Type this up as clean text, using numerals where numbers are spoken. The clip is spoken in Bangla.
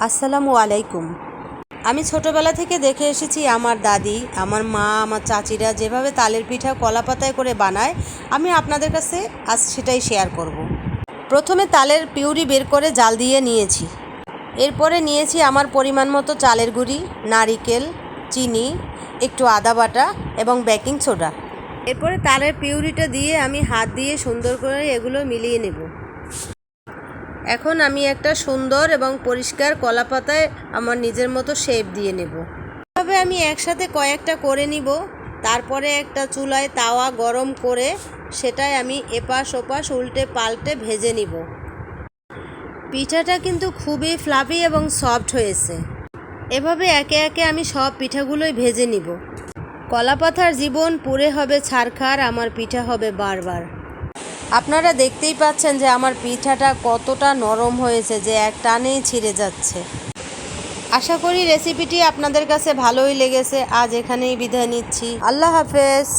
আসসালামু আলাইকুম। আমি ছোটোবেলা থেকে দেখে এসেছি আমার দাদি, আমার মা, আমার চাচিরা যেভাবে তালের পিঠা কলা পাতায় করে বানায়, আমি আপনাদের কাছে আজ সেটাই শেয়ার করব। প্রথমে তালের পিউরি বের করে জাল দিয়ে নিয়েছি। এরপরে নিয়েছি আমার পরিমাণ মতো চালের গুঁড়ি, নারিকেল, চিনি, একটু আদা বাটা এবং বেকিং সোডা। এরপরে তালের পিউরিটা দিয়ে আমি হাত দিয়ে সুন্দর করে এগুলো মিলিয়ে নেব। এখন আমি একটা সুন্দর এবং পরিষ্কার কলা পাতায় আমার নিজের মতো শেপ দিয়ে নেব। তবে আমি একসাথে কয়েকটা করে নিব। তারপরে একটা চুলায় তাওয়া গরম করে সেটাই আমি এপাশ ওপাশ উল্টে পাল্টে ভেজে নিব। পিঠাটা কিন্তু খুবই ফ্লাফি এবং সফট হয়েছে। এভাবে একে একে আমি সব পিঠাগুলোই ভেজে নিব। কলা পাতার জীবন পুড়ে হবে ছারখার, আমার পিঠা হবে বারবার। আপনারা দেখতেই পাচ্ছেন যে আমার পিঠাটা কতটা নরম হয়েছে, যে এক টানেই ছিঁড়ে যাচ্ছে। আশা করি রেসিপিটি আপনাদের কাছে ভালোই লেগেছে। আজ এখানেই বিদায় নিচ্ছি। আল্লাহ হাফেজ।